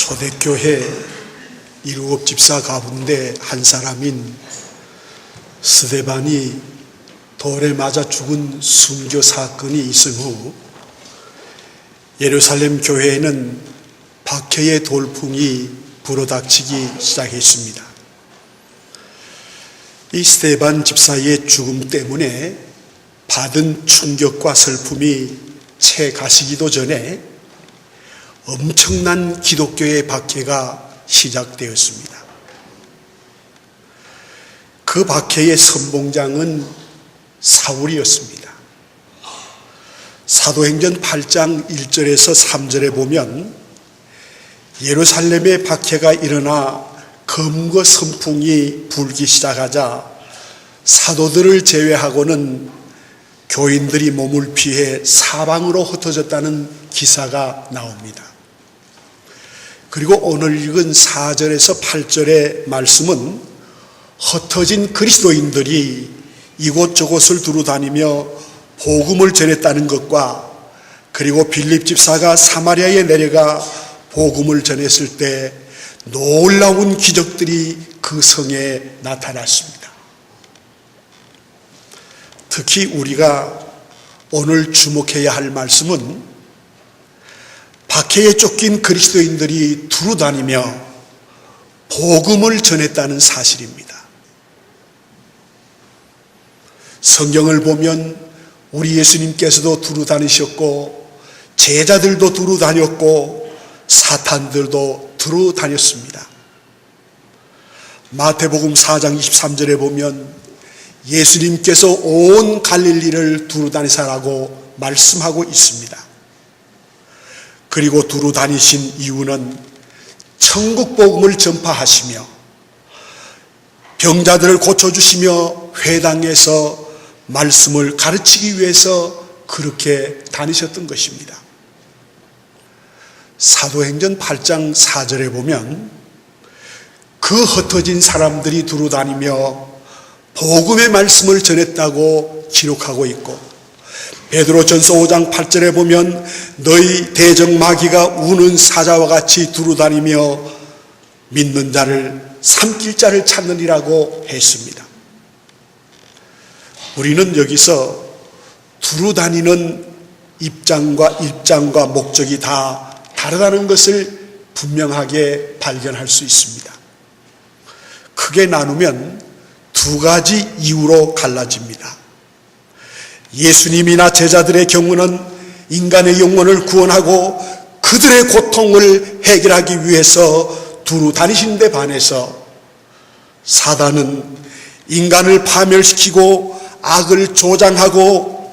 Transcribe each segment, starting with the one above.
초대교회 7 집사 가운데 한 사람인 스데반이 돌에 맞아 죽은 순교 사건이 있은 후 예루살렘 교회에는 박해의 돌풍이 불어닥치기 시작했습니다. 이 스데반 집사의 죽음 때문에 받은 충격과 슬픔이 채 가시기도 전에 엄청난 기독교의 박해가 시작되었습니다. 그 박해의 선봉장은 사울이었습니다. 사도행전 8장 1절에서 3절에 보면 예루살렘에 박해가 일어나 검거 선풍이 불기 시작하자 사도들을 제외하고는 교인들이 몸을 피해 사방으로 흩어졌다는 기사가 나옵니다. 그리고 오늘 읽은 4절에서 8절의 말씀은 흩어진 그리스도인들이 이곳저곳을 두루다니며 복음을 전했다는 것과 그리고 빌립 집사가 사마리아에 내려가 복음을 전했을 때 놀라운 기적들이 그 성에 나타났습니다. 특히 우리가 오늘 주목해야 할 말씀은 박해에 쫓긴 그리스도인들이 두루다니며 복음을 전했다는 사실입니다. 성경을 보면 우리 예수님께서도 두루다니셨고 제자들도 두루다녔고 사탄들도 두루다녔습니다. 마태복음 4장 23절에 보면 예수님께서 온 갈릴리를 두루다니사라고 말씀하고 있습니다. 그리고 두루다니신 이유는 천국 복음을 전파하시며 병자들을 고쳐주시며 회당에서 말씀을 가르치기 위해서 그렇게 다니셨던 것입니다. 사도행전 8장 4절에 보면 그 흩어진 사람들이 두루다니며 복음의 말씀을 전했다고 기록하고 있고 베드로전서 5장 8절에 보면 너희 대적마귀가 우는 사자와 같이 두루다니며 믿는 자를 삼킬 자를 찾느니라고 했습니다. 우리는 여기서 두루다니는 입장과 목적이 다 다르다는 것을 분명하게 발견할 수 있습니다. 크게 나누면 2가지 이유로 갈라집니다. 예수님이나 제자들의 경우는 인간의 영혼을 구원하고 그들의 고통을 해결하기 위해서 두루 다니신 데 반해서 사단은 인간을 파멸시키고 악을 조장하고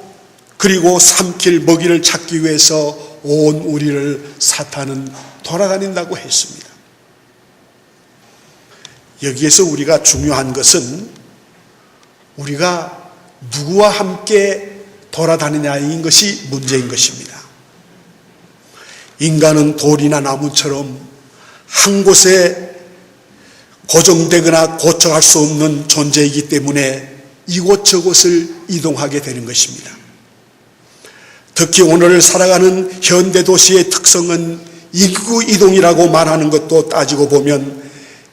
그리고 삼킬 먹이를 찾기 위해서 온 우리를 사탄은 돌아다닌다고 했습니다. 여기에서 우리가 중요한 것은 우리가 누구와 함께 돌아다니냐인 것이 문제인 것입니다. 인간은 돌이나 나무처럼 한 곳에 고정되거나 고쳐갈 수 없는 존재이기 때문에 이곳저곳을 이동하게 되는 것입니다. 특히 오늘 살아가는 현대 도시의 특성은 인구 이동이라고 말하는 것도 따지고 보면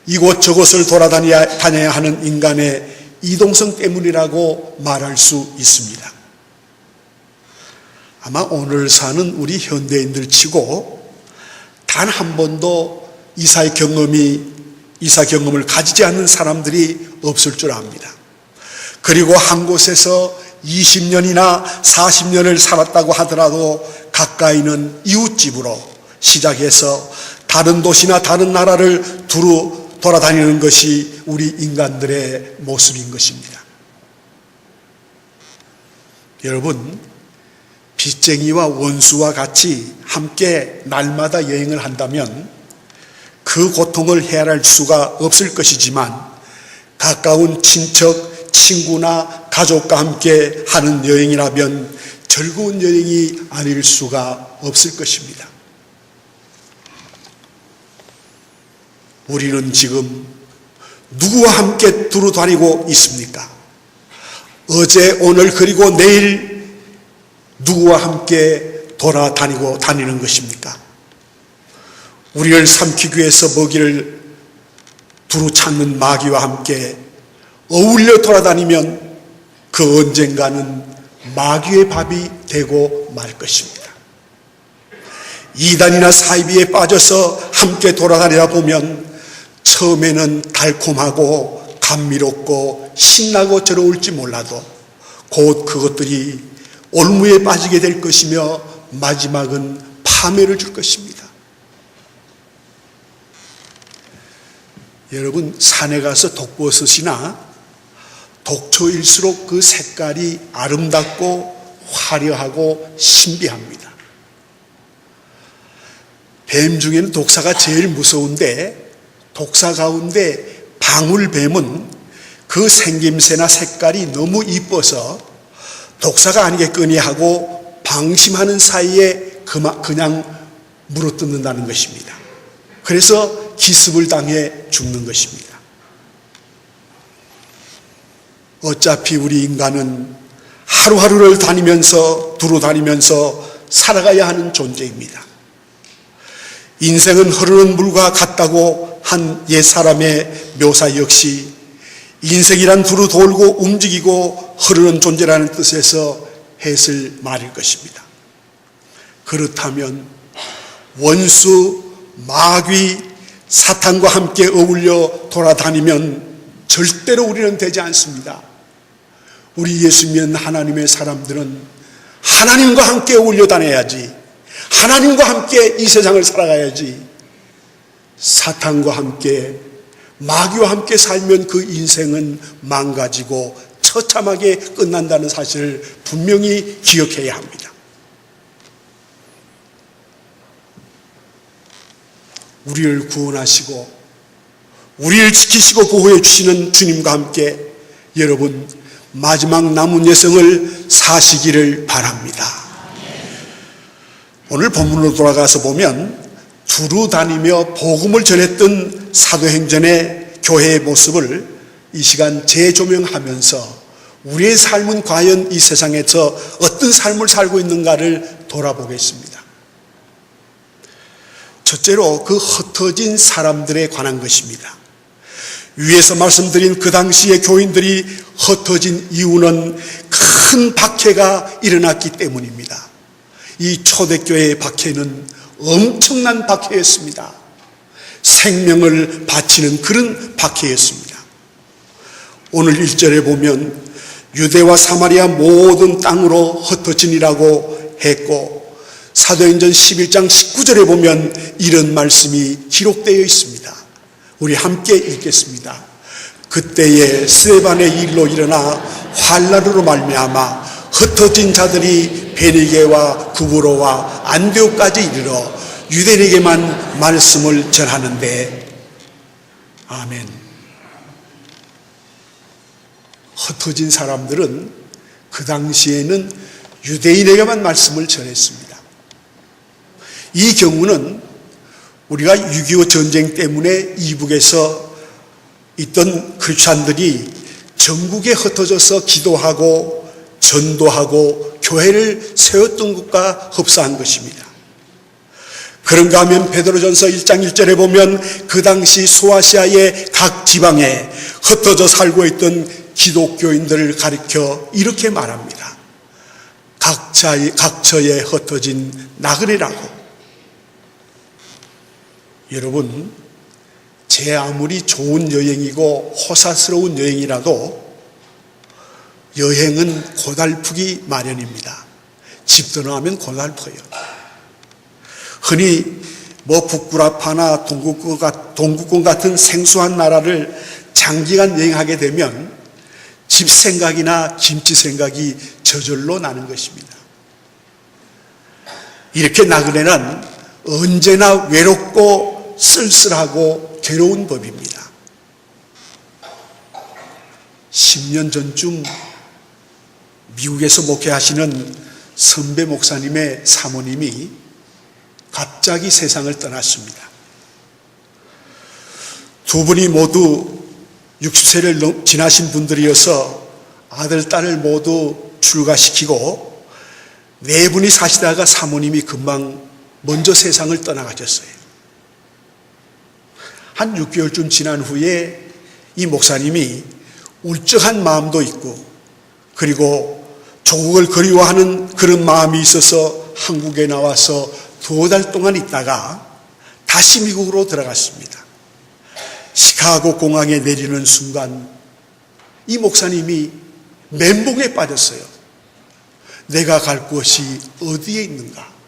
이곳저곳을 돌아다녀야 하는 인간의 이동성 때문이라고 말할 수 있습니다. 아마 오늘 사는 우리 현대인들 치고 단 한 번도 이사 경험을 가지지 않는 사람들이 없을 줄 압니다. 그리고 한 곳에서 20년이나 40년을 살았다고 하더라도 가까이는 이웃집으로 시작해서 다른 도시나 다른 나라를 두루 돌아다니는 것이 우리 인간들의 모습인 것입니다. 여러분, 빚쟁이와 원수와 같이 함께 날마다 여행을 한다면 그 고통을 헤아릴 수가 없을 것이지만 가까운 친척, 친구나 가족과 함께 하는 여행이라면 즐거운 여행이 아닐 수가 없을 것입니다. 우리는 지금 누구와 함께 두루 다니고 있습니까? 어제, 오늘, 그리고 내일 누구와 함께 다니는 것입니까? 우리를 삼키기 위해서 먹이를 두루 찾는 마귀와 함께 어울려 돌아다니면 그 언젠가는 마귀의 밥이 되고 말 것입니다. 이단이나 사이비에 빠져서 함께 돌아다니다 보면 처음에는 달콤하고 감미롭고 신나고 저러울지 몰라도 곧 그것들이 올무에 빠지게 될 것이며 마지막은 파멸을 줄 것입니다. 여러분, 산에 가서 독버섯이나 독초일수록 그 색깔이 아름답고 화려하고 신비합니다. 뱀 중에는 독사가 제일 무서운데 독사 가운데 방울뱀은 그 생김새나 색깔이 너무 이뻐서 독사가 아니겠거니 하고 방심하는 사이에 그냥 물어뜯는다는 것입니다. 그래서 기습을 당해 죽는 것입니다. 어차피 우리 인간은 하루하루를 두루 다니면서 살아가야 하는 존재입니다. 인생은 흐르는 물과 같다고 한 옛 사람의 묘사 역시 인생이란 두루 돌고 움직이고 흐르는 존재라는 뜻에서 했을 말일 것입니다. 그렇다면 원수, 마귀, 사탄과 함께 어울려 돌아다니면 절대로 우리는 되지 않습니다. 우리 예수 믿는 하나님의 사람들은 하나님과 함께 어울려 다녀야지, 하나님과 함께 이 세상을 살아가야지, 사탄과 함께 마귀와 함께 살면 그 인생은 망가지고 처참하게 끝난다는 사실을 분명히 기억해야 합니다. 우리를 구원하시고 우리를 지키시고 보호해 주시는 주님과 함께 여러분 마지막 남은 여생을 사시기를 바랍니다. 오늘 본문으로 돌아가서 보면 두루 다니며 복음을 전했던 사도행전의 교회의 모습을 이 시간 재조명하면서 우리의 삶은 과연 이 세상에서 어떤 삶을 살고 있는가를 돌아보겠습니다. 첫째로 그 흩어진 사람들에 관한 것입니다. 위에서 말씀드린 그 당시의 교인들이 흩어진 이유는 큰 박해가 일어났기 때문입니다. 이 초대교회의 박해는 엄청난 박해였습니다. 생명을 바치는 그런 박해였습니다. 오늘 1절에 보면 유대와 사마리아 모든 땅으로 흩어지니라고 했고 사도행전 11장 19절에 보면 이런 말씀이 기록되어 있습니다. 우리 함께 읽겠습니다. 그때에 스데반의 일로 일어나 환난으로 말미암아 흩어진 자들이 베니게와 구브로와 안디옥까지 이르러 유대인에게만 말씀을 전하는데 아멘. 흩어진 사람들은 그 당시에는 유대인에게만 말씀을 전했습니다. 이 경우는 우리가 6.25 전쟁 때문에 이북에서 있던 크리스찬들이 전국에 흩어져서 기도하고 전도하고 교회를 세웠던 것과 흡사한 것입니다. 그런가 하면 베드로전서 1장 1절에 보면 그 당시 소아시아의 각 지방에 흩어져 살고 있던 기독교인들을 가리켜 이렇게 말합니다. 각처에 흩어진 나그네라고. 여러분, 제 아무리 좋은 여행이고 호사스러운 여행이라도 여행은 고달프기 마련입니다. 집 떠나면 고달퍼요. 흔히 북구라파나 동국권 같은 생소한 나라를 장기간 여행하게 되면 집 생각이나 김치 생각이 저절로 나는 것입니다. 이렇게 나그네는 언제나 외롭고 쓸쓸하고 괴로운 법입니다. 10년 전쯤 미국에서 목회하시는 선배 목사님의 사모님이 갑자기 세상을 떠났습니다. 두 분이 모두 60세를 지나신 분들이어서 아들, 딸을 모두 출가시키고 네 분이 사시다가 사모님이 금방 먼저 세상을 떠나가셨어요. 한 6개월쯤 지난 후에 이 목사님이 울적한 마음도 있고 그리고 조국을 그리워하는 그런 마음이 있어서 한국에 나와서 2달 동안 있다가 다시 미국으로 들어갔습니다. 시카고 공항에 내리는 순간 이 목사님이 멘붕에 빠졌어요. 내가 갈 곳이 어디에 있는가?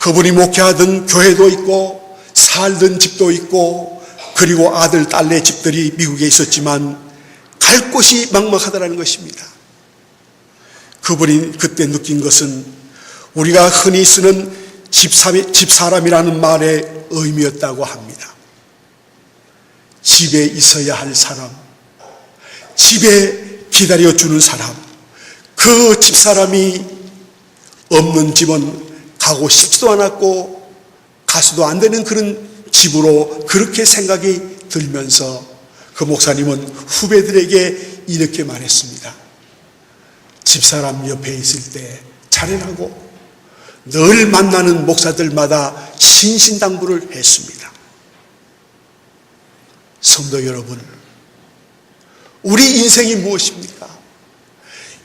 그분이 목회하던 교회도 있고 살던 집도 있고 그리고 아들, 딸네 집들이 미국에 있었지만 갈 곳이 막막하다는 것입니다. 그분이 그때 느낀 것은 우리가 흔히 쓰는 집사람이라는 말의 의미였다고 합니다. 집에 있어야 할 사람, 집에 기다려주는 사람, 그 집사람이 없는 집은 가고 싶지도 않았고 가서도 안 되는 그런 집으로 그렇게 생각이 들면서 그 목사님은 후배들에게 이렇게 말했습니다. 집사람 옆에 있을 때 차련하고 늘 만나는 목사들마다 신신당부를 했습니다. 성도 여러분, 우리 인생이 무엇입니까?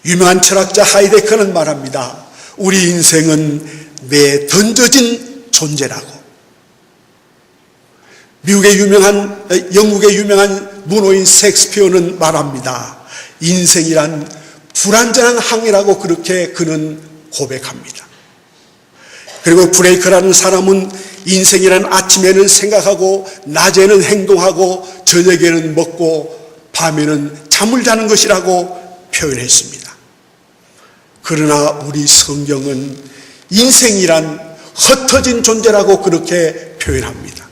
유명한 철학자 하이데커는 말합니다. 우리 인생은 내 던져진 존재라고. 영국의 유명한 문호인 셰익스피어는 말합니다. 인생이란 불완전한 항해라고 그렇게 그는 고백합니다. 그리고 브레이크라는 사람은 인생이란 아침에는 생각하고 낮에는 행동하고 저녁에는 먹고 밤에는 잠을 자는 것이라고 표현했습니다. 그러나 우리 성경은 인생이란 흩어진 존재라고 그렇게 표현합니다.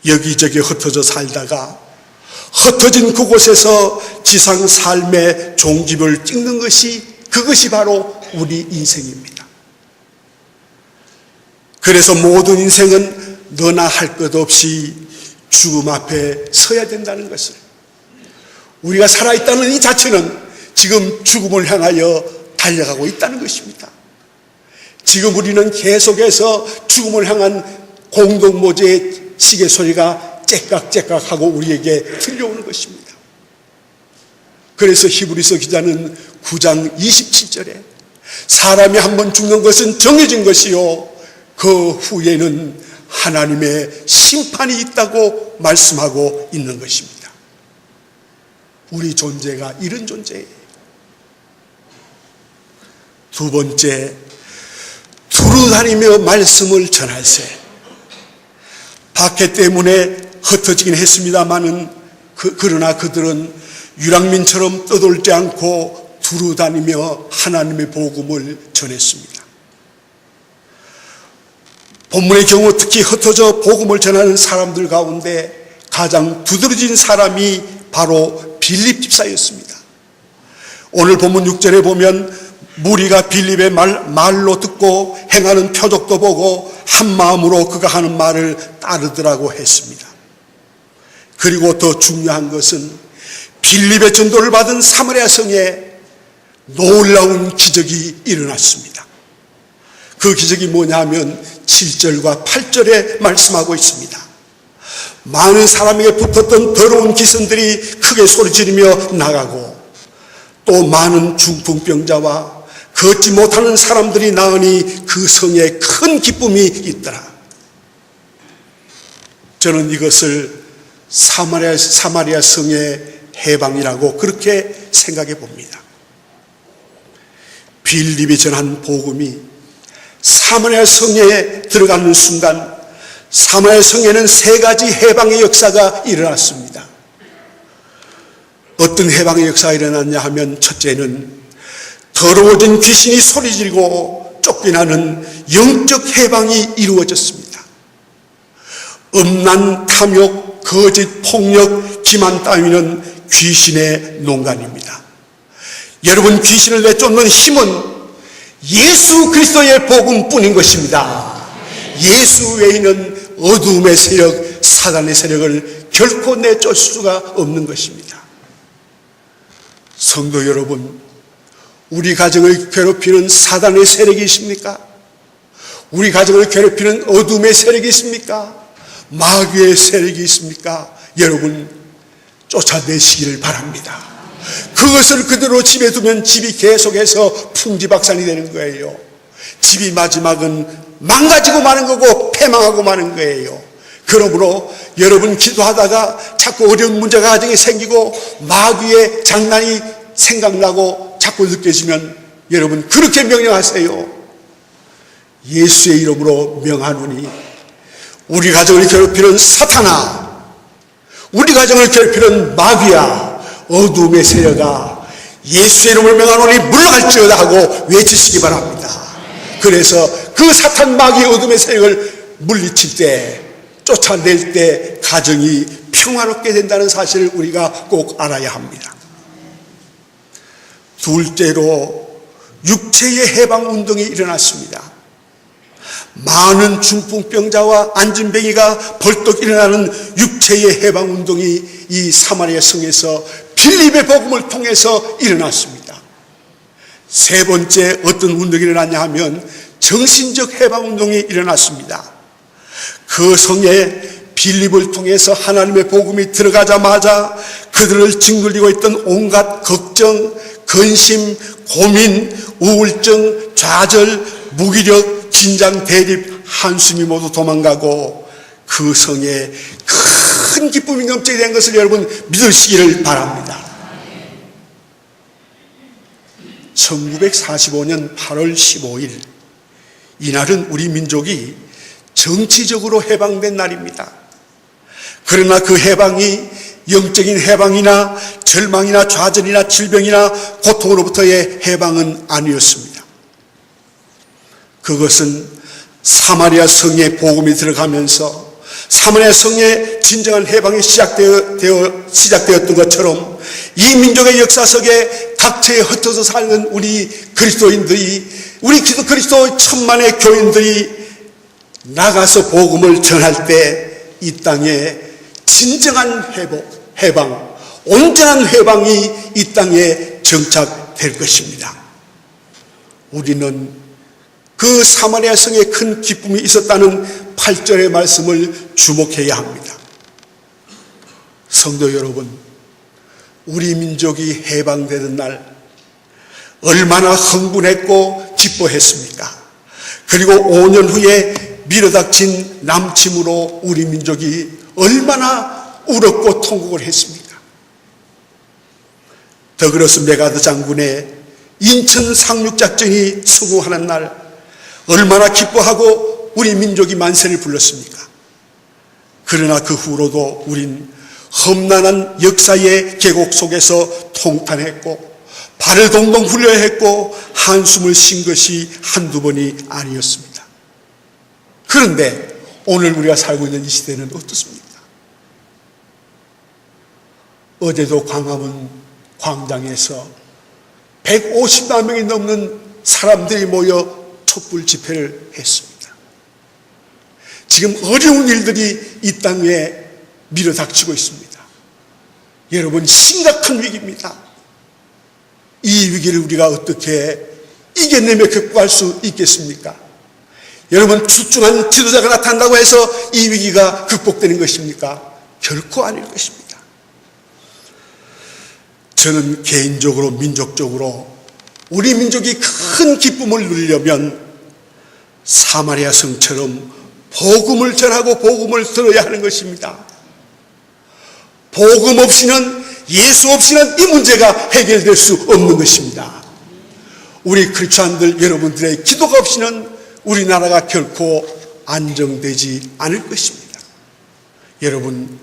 여기저기 흩어져 살다가 흩어진 그곳에서 지상 삶의 종집을 찍는 것이 그것이 바로 우리 인생입니다. 그래서 모든 인생은 너나 할 것 없이 죽음 앞에 서야 된다는 것을, 우리가 살아있다는 이 자체는 지금 죽음을 향하여 달려가고 있다는 것입니다. 지금 우리는 계속해서 죽음을 향한 공동모제의 시계 소리가 째깍째깍하고 우리에게 들려오는 것입니다. 그래서 히브리서 기자는 9장 27절에 사람이 한 번 죽는 것은 정해진 것이요 그 후에는 하나님의 심판이 있다고 말씀하고 있는 것입니다. 우리 존재가 이런 존재예요. 두 번째, 두루 다니며 말씀을 전할세. 박해 때문에 흩어지긴 했습니다마는 그러나 그들은 유랑민처럼 떠돌지 않고 두루 다니며 하나님의 복음을 전했습니다. 본문의 경우 특히 흩어져 복음을 전하는 사람들 가운데 가장 두드러진 사람이 바로 빌립 집사였습니다. 오늘 본문 6절에 보면 무리가 빌립의 말로 듣고 행하는 표적도 보고 한 마음으로 그가 하는 말을 따르더라고 했습니다. 그리고 더 중요한 것은 빌립의 전도를 받은 사마리아 성에 놀라운 기적이 일어났습니다. 그 기적이 뭐냐 하면 7절과 8절에 말씀하고 있습니다. 많은 사람에게 붙었던 더러운 기선들이 크게 소리지르며 나가고 또 많은 중풍병자와 걷지 못하는 사람들이 나으니 그 성에 큰 기쁨이 있더라. 저는 이것을 사마리아 성의 해방이라고 그렇게 생각해 봅니다. 빌립이 전한 복음이 사마리아 성에 들어가는 순간 사마리아 성에는 3가지 해방의 역사가 일어났습니다. 어떤 해방의 역사가 일어났냐 하면 첫째는 더러워진 귀신이 소리지르고 쫓겨나는 영적 해방이 이루어졌습니다. 음란, 탐욕, 거짓, 폭력, 기만 따위는 귀신의 농간입니다. 여러분, 귀신을 내쫓는 힘은 예수 그리스도의 복음뿐인 것입니다. 예수 외에는 어둠의 세력, 사단의 세력을 결코 내쫓을 수가 없는 것입니다. 성도 여러분, 우리 가정을 괴롭히는 사단의 세력이 있습니까? 우리 가정을 괴롭히는 어둠의 세력이 있습니까? 마귀의 세력이 있습니까? 여러분 쫓아내시기를 바랍니다. 그것을 그대로 집에 두면 집이 계속해서 풍지박산이 되는 거예요. 집이 마지막은 망가지고 마는 거고 패망하고 마는 거예요. 그러므로 여러분 기도하다가 자꾸 어려운 문제가 가정에 생기고 마귀의 장난이 생각나고 자꾸 느껴지면 여러분 그렇게 명령하세요. 예수의 이름으로 명하노니 우리 가정을 괴롭히는 사탄아, 우리 가정을 괴롭히는 마귀야, 어둠의 세력아, 예수의 이름을 명하노니 물러갈지어다 하고 외치시기 바랍니다. 그래서 그 사탄 마귀의 어둠의 세력을 물리칠 때, 쫓아낼 때 가정이 평화롭게 된다는 사실을 우리가 꼭 알아야 합니다. 둘째로 육체의 해방운동이 일어났습니다. 많은 중풍병자와 안진뱅이가 벌떡 일어나는 육체의 해방운동이 이 사마리아 성에서 빌립의 복음을 통해서 일어났습니다. 세 번째 어떤 운동이 일어났냐 하면 정신적 해방운동이 일어났습니다. 그 성에 빌립을 통해서 하나님의 복음이 들어가자마자 그들을 짓눌리고 있던 온갖 걱정, 근심, 고민, 우울증, 좌절, 무기력, 긴장, 대립, 한숨이 모두 도망가고 그 성에 큰 기쁨이 넘치게 된 것을 여러분 믿으시기를 바랍니다. 1945년 8월 15일 이날은 우리 민족이 정치적으로 해방된 날입니다. 그러나 그 해방이 영적인 해방이나 절망이나 좌절이나 질병이나 고통으로부터의 해방은 아니었습니다. 그것은 사마리아 성에 복음이 들어가면서 사마리아 성에 진정한 해방이 시작되었던 것처럼 이 민족의 역사 속에 각처에 흩어져 사는 우리 그리스도인들이, 우리 그리스도 천만의 교인들이 나가서 복음을 전할 때 이 땅에 진정한 해방, 온전한 해방이 이 땅에 정착될 것입니다. 우리는 그 사마리아 성에 큰 기쁨이 있었다는 8절의 말씀을 주목해야 합니다. 성도 여러분, 우리 민족이 해방되는 날 얼마나 흥분했고 기뻐했습니까? 그리고 5년 후에 밀어닥친 남침으로 우리 민족이 얼마나 울었고 통곡을 했습니까? 더그러스 메가드 장군의 인천 상륙작전이 성공하는 날 얼마나 기뻐하고 우리 민족이 만세를 불렀습니까? 그러나 그 후로도 우린 험난한 역사의 계곡 속에서 통탄했고 발을 동동 굴려야 했고 한숨을 쉰 것이 한두 번이 아니었습니다. 그런데 오늘 우리가 살고 있는 이 시대는 어떻습니까? 어제도 광화문 광장에서 150만 명이 넘는 사람들이 모여 촛불 집회를 했습니다. 지금 어려운 일들이 이 땅에 밀어닥치고 있습니다. 여러분, 심각한 위기입니다. 이 위기를 우리가 어떻게 이겨내며 극복할 수 있겠습니까? 여러분, 출중한 지도자가 나타난다고 해서 이 위기가 극복되는 것입니까? 결코 아닐 것입니다. 저는 개인적으로, 민족적으로 우리 민족이 큰 기쁨을 누리려면 사마리아 성처럼 복음을 전하고 복음을 들어야 하는 것입니다. 복음 없이는, 예수 없이는 이 문제가 해결될 수 없는 것입니다. 우리 크리스찬들 여러분들의 기도가 없이는 우리나라가 결코 안정되지 않을 것입니다. 여러분,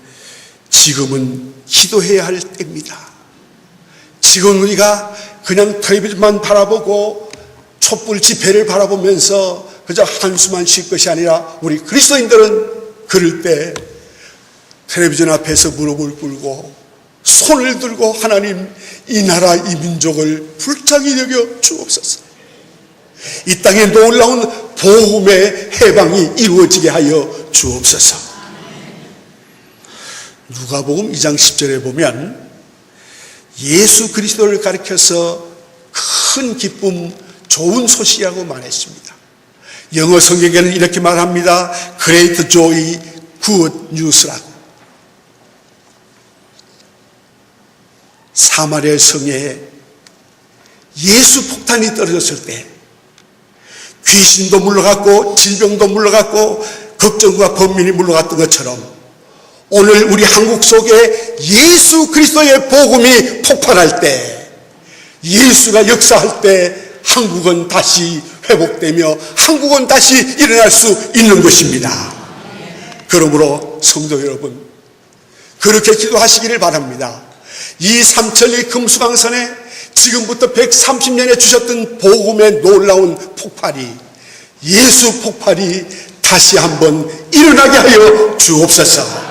지금은 기도해야 할 때입니다. 지금 우리가 그냥 텔레비전만 바라보고 촛불 집회를 바라보면서 그저 한숨만 쉴 것이 아니라 우리 그리스도인들은 그럴 때 텔레비전 앞에서 무릎을 꿇고 손을 들고 하나님, 이 나라 이 민족을 불쌍히 여겨 주옵소서. 이 땅에 놀라운 복음의 해방이 이루어지게 하여 주옵소서. 누가복음 2장 10절에 보면 예수 그리스도를 가리켜서 큰 기쁨, 좋은 소식이라고 말했습니다. 영어 성경에는 이렇게 말합니다. Great joy, good news라고. 사마리아 성에 예수 폭탄이 떨어졌을 때 귀신도 물러갔고 질병도 물러갔고 걱정과 번민이 물러갔던 것처럼 오늘 우리 한국 속에 예수 그리스도의 복음이 폭발할 때, 예수가 역사할 때 한국은 다시 회복되며 한국은 다시 일어날 수 있는 것입니다. 그러므로 성도 여러분, 그렇게 기도하시기를 바랍니다. 이 삼천리 금수강선에 지금부터 130년에 주셨던 복음의 놀라운 폭발이, 예수 폭발이 다시 한번 일어나게 하여 주옵소서.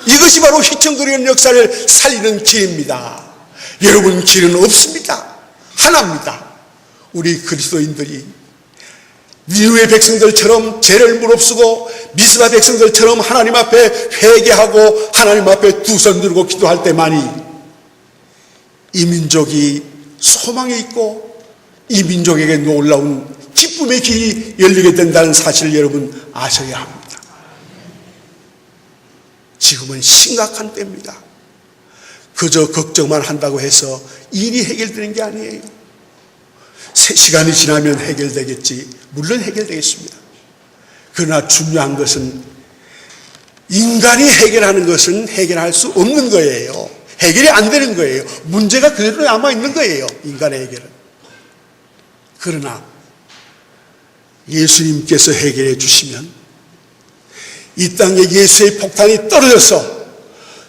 이것이 바로 휘청거리는 역사를 살리는 길입니다. 여러분, 길은 없습니다. 하나입니다. 우리 그리스도인들이 니느웨 백성들처럼 죄를 무릅쓰고 미스바 백성들처럼 하나님 앞에 회개하고 하나님 앞에 두 손 들고 기도할 때만이 이 민족이 소망이 있고 이 민족에게 놀라운 기쁨의 길이 열리게 된다는 사실을 여러분 아셔야 합니다. 지금은 심각한 때입니다. 그저 걱정만 한다고 해서 일이 해결되는 게 아니에요. 시간이 지나면 해결되겠지. 물론 해결되겠습니다. 그러나 중요한 것은 인간이 해결하는 것은 해결할 수 없는 거예요. 해결이 안 되는 거예요. 문제가 그대로 남아있는 거예요. 인간의 해결은. 그러나 예수님께서 해결해 주시면 이 땅에 예수의 폭탄이 떨어져서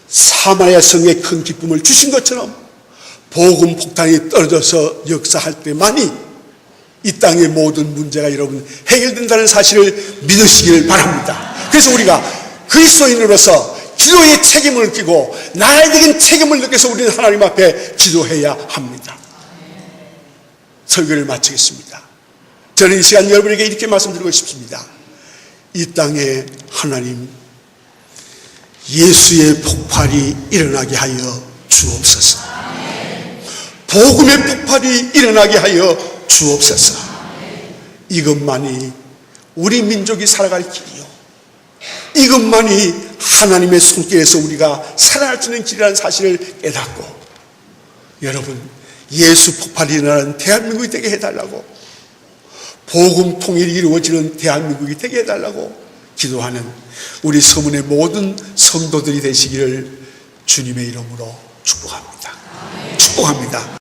사마리아 성에 큰 기쁨을 주신 것처럼 복음 폭탄이 떨어져서 역사할 때만이 이 땅의 모든 문제가 여러분 해결된다는 사실을 믿으시길 바랍니다. 그래서 우리가 그리스도인으로서 기도의 책임을 느끼고 나에게 책임을 느껴서 우리는 하나님 앞에 기도해야 합니다. 설교를 마치겠습니다. 저는 이 시간 여러분에게 이렇게 말씀드리고 싶습니다. 이 땅에 하나님 예수의 폭발이 일어나게 하여 주옵소서. 복음의 폭발이 일어나게 하여 주옵소서. 이것만이 우리 민족이 살아갈 길이요, 이것만이 하나님의 손길에서 우리가 살아날 수 있는 길이라는 사실을 깨닫고, 여러분 예수 폭발이 일어나는 대한민국이 되게 해달라고, 복음 통일이 이루어지는 대한민국이 되게 해달라고 기도하는 우리 서문의 모든 성도들이 되시기를 주님의 이름으로 축복합니다. 축복합니다.